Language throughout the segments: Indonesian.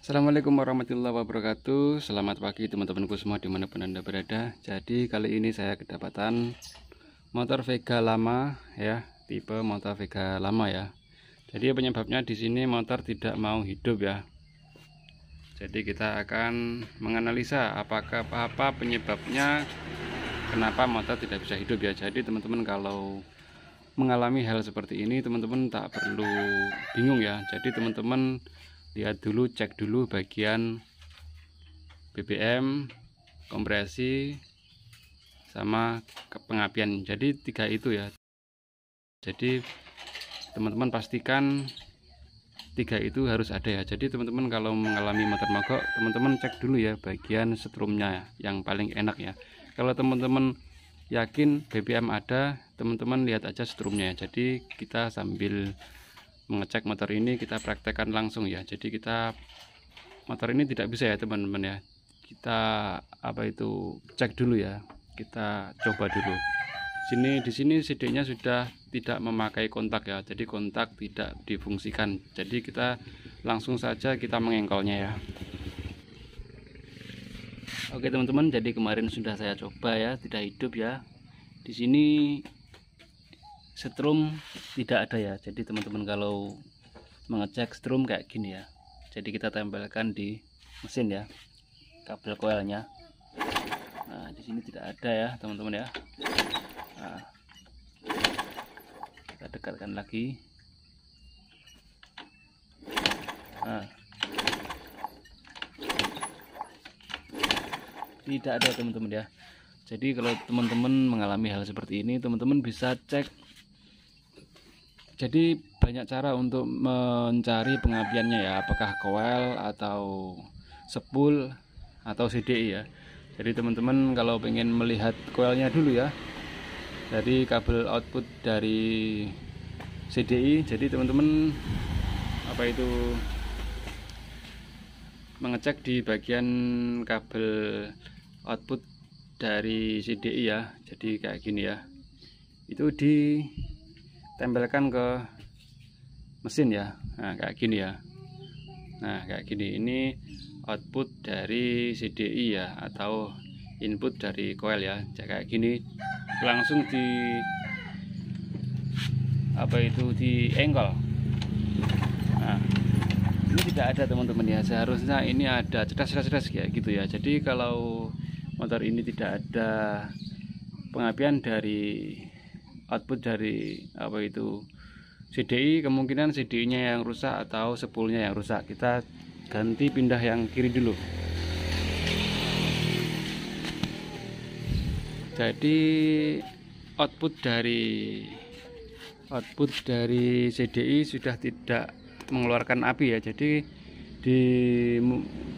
Assalamualaikum warahmatullahi wabarakatuh. Selamat pagi teman-temanku semua dimanapun Anda berada. Jadi kali ini saya kedapatan motor Vega lama ya, tipe motor Vega lama ya. Jadi penyebabnya di sini motor tidak mau hidup ya. Jadi kita akan menganalisa apakah apa penyebabnya kenapa motor tidak bisa hidup ya. Jadi teman-teman kalau mengalami hal seperti ini teman-teman tak perlu bingung ya. Jadi teman-teman lihat dulu, cek dulu bagian BBM, kompresi, sama pengapian. Jadi tiga itu ya. Jadi teman-teman pastikan tiga itu harus ada ya. Jadi teman-teman kalau mengalami motor mogok, teman-teman cek dulu ya bagian setrumnya yang paling enak ya. Kalau teman-teman yakin BBM ada, teman-teman lihat aja setrumnya ya. Jadi kita sambil mengecek motor ini kita praktekkan langsung ya. Jadi kita motor ini tidak bisa ya teman-teman ya, kita cek dulu ya, kita coba dulu. Di sini CD-nya sudah tidak memakai kontak ya, jadi kontak tidak difungsikan. Jadi kita langsung saja kita mengengkolnya ya. Oke teman-teman, jadi kemarin sudah saya coba ya, tidak hidup ya. Di sini setrum tidak ada ya. Jadi teman-teman kalau mengecek setrum kayak gini ya. Jadi kita tempelkan di mesin ya, kabel koilnya. Nah di sini tidak ada ya teman-teman ya. Nah, kita dekatkan lagi. Nah, tidak ada teman-teman ya. Jadi kalau teman-teman mengalami hal seperti ini, teman-teman bisa cek. Jadi banyak cara untuk mencari pengapiannya ya, apakah coil atau spool atau CDI ya. Jadi teman-teman kalau pengen melihat coilnya dulu ya, dari kabel output dari CDI. Jadi teman-teman mengecek di bagian kabel output dari CDI ya. Jadi kayak gini ya, itu ditempelkan ke mesin ya. Nah kayak gini ya. Nah kayak gini, ini output dari CDI ya, atau input dari coil ya. Kayak gini langsung diengkol. Nah ini tidak ada teman-teman ya, seharusnya ini ada cedas kayak gitu ya. Jadi kalau motor ini tidak ada pengapian dari output dari CDI, kemungkinan CDI-nya yang rusak atau spoolnya yang rusak. Kita ganti, pindah yang kiri dulu. Jadi output dari CDI sudah tidak mengeluarkan api ya. Jadi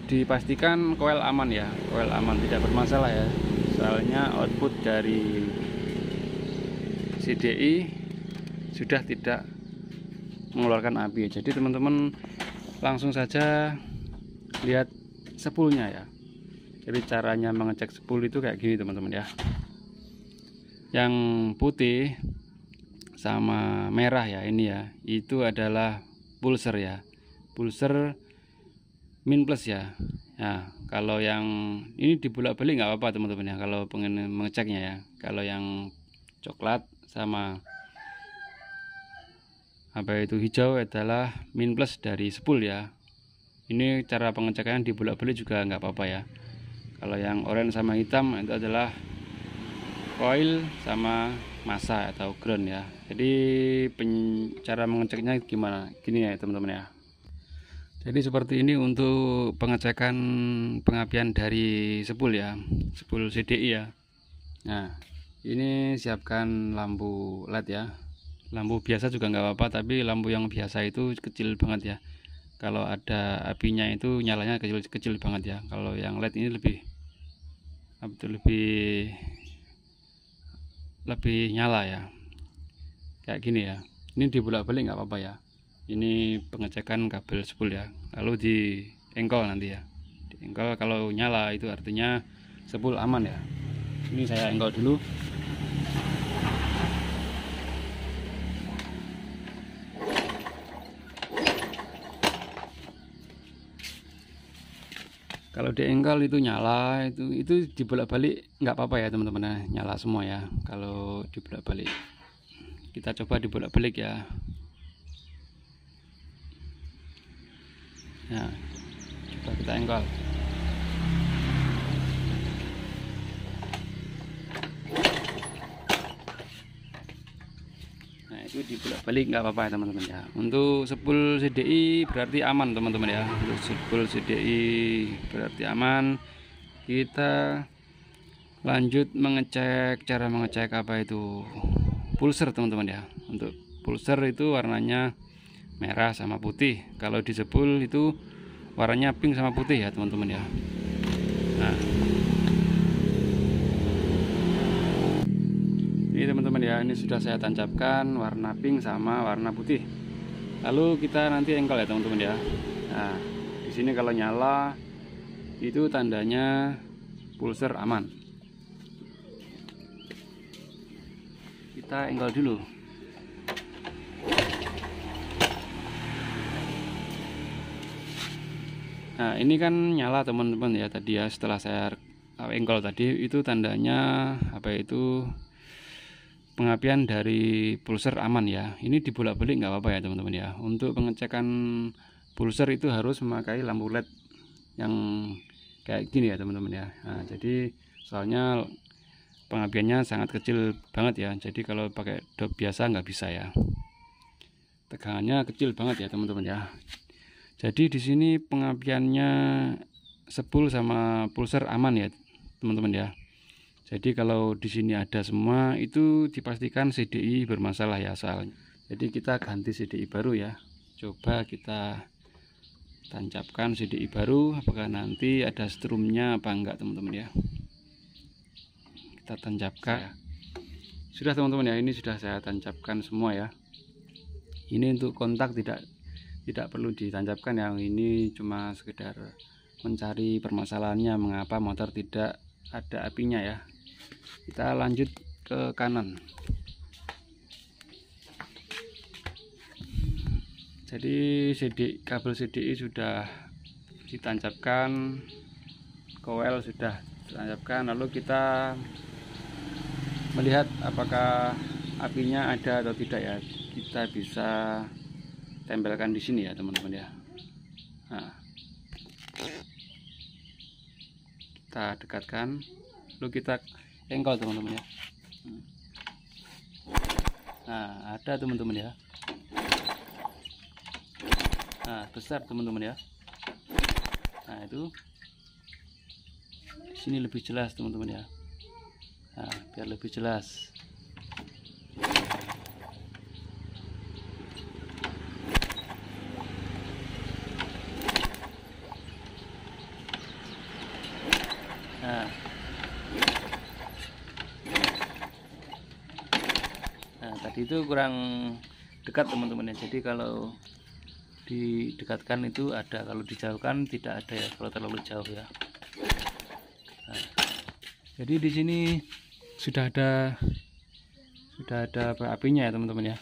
dipastikan coil aman ya, coil aman, tidak bermasalah ya. Soalnya output dari CDI sudah tidak mengeluarkan api. Jadi teman-teman langsung saja lihat spoolnya ya. Jadi caranya mengecek spool itu kayak gini teman-teman ya. Yang putih sama merah ya, ini ya, itu adalah pulser ya, pulser min plus ya. Nah kalau yang ini dibolak-balik nggak apa-apa teman-teman ya, kalau pengen mengeceknya ya. Kalau yang coklat sama hijau adalah min plus dari spool ya. Ini cara pengecekannya dibolak-balik juga nggak apa-apa ya. Kalau yang oranye sama hitam itu adalah coil sama massa atau ground ya. Jadi cara mengeceknya gimana? Gini ya teman-teman ya. Jadi seperti ini untuk pengecekan pengapian dari spool ya, spool CDI ya. Nah ini siapkan lampu LED ya. Lampu biasa juga nggak apa-apa, tapi lampu yang biasa itu kecil banget ya. Kalau ada apinya itu nyalanya kecil banget ya. Kalau yang LED ini lebih nyala ya, kayak gini ya. Ini dibolak-balik nggak apa-apa ya. Ini pengecekan kabel spool ya, lalu diengkol nanti ya. Diengkol, kalau nyala itu artinya spool aman ya. Ini saya engkol dulu. Kalau di engkol itu nyala, itu dibolak-balik nggak apa-apa ya teman-teman ya, nyala semua ya. Kalau dibolak-balik, kita coba dibolak-balik ya. Nah, coba kita engkol. Nah, itu dibolak-balik nggak apa-apa ya teman-teman ya. Untuk spool CDI berarti aman teman-teman ya. Untuk spool CDI berarti aman. Kita lanjut mengecek, cara mengecek apa itu pulser teman-teman ya. Untuk pulser itu warnanya merah sama putih. Kalau di spool itu warnanya pink sama putih ya teman-teman ya. Nah, ini teman-teman ya, ini sudah saya tancapkan warna pink sama warna putih. Lalu kita nanti engkol ya teman-teman ya. Nah, di sini kalau nyala itu tandanya pulser aman. Kita engkol dulu. Nah, ini kan nyala teman-teman ya tadi ya, setelah saya engkol tadi itu tandanya apa itu pengapian dari pulser aman ya. Ini dibolak-balik nggak apa-apa ya teman-teman ya. Untuk pengecekan pulser itu harus memakai lampu LED yang kayak gini ya teman-teman ya. Nah, jadi soalnya pengapiannya sangat kecil banget ya. Jadi kalau pakai dop biasa nggak bisa ya. Tegangannya kecil banget ya teman-teman ya. Jadi di sini pengapiannya spool sama pulser aman ya teman-teman ya. Jadi kalau di sini ada semua itu dipastikan CDI bermasalah ya soalnya. Jadi kita ganti CDI baru ya. Coba kita tancapkan CDI baru, apakah nanti ada strumnya apa enggak teman-teman ya. Kita tancapkan. Sudah teman-teman ya, ini sudah saya tancapkan semua ya. Ini untuk kontak tidak perlu ditancapkan, yang ini cuma sekedar mencari permasalahannya mengapa motor tidak ada apinya ya. Kita lanjut ke kanan. Jadi kabel CDI sudah ditancapkan, coil sudah ditancapkan, lalu kita melihat apakah apinya ada atau tidak ya. Kita bisa tempelkan di sini ya teman-teman ya. Nah, kita dekatkan, lalu kita engkol teman-teman ya. Nah, ada teman-teman ya. Nah, besar teman-teman ya. Nah, itu di sini lebih jelas teman-teman ya. Nah, biar lebih jelas. Nah, tadi itu kurang dekat teman-teman ya. Jadi kalau didekatkan itu ada, kalau dijauhkan tidak ada ya, kalau terlalu jauh ya. Nah, jadi di sini sudah ada apinya ya teman-teman ya.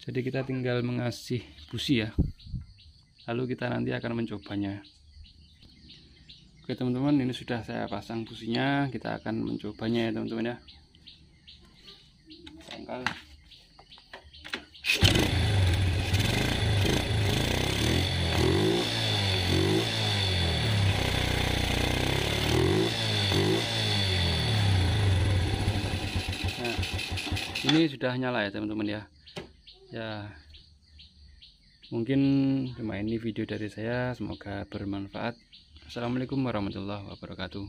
Jadi kita tinggal mengasih busi ya, lalu kita nanti akan mencobanya. Oke teman-teman, ini sudah saya pasang businya, kita akan mencobanya ya teman-teman ya. Engkol. Nah, ini sudah nyala ya teman-teman ya. Ya, mungkin cuma ini video dari saya, semoga bermanfaat. Assalamualaikum warahmatullahi wabarakatuh.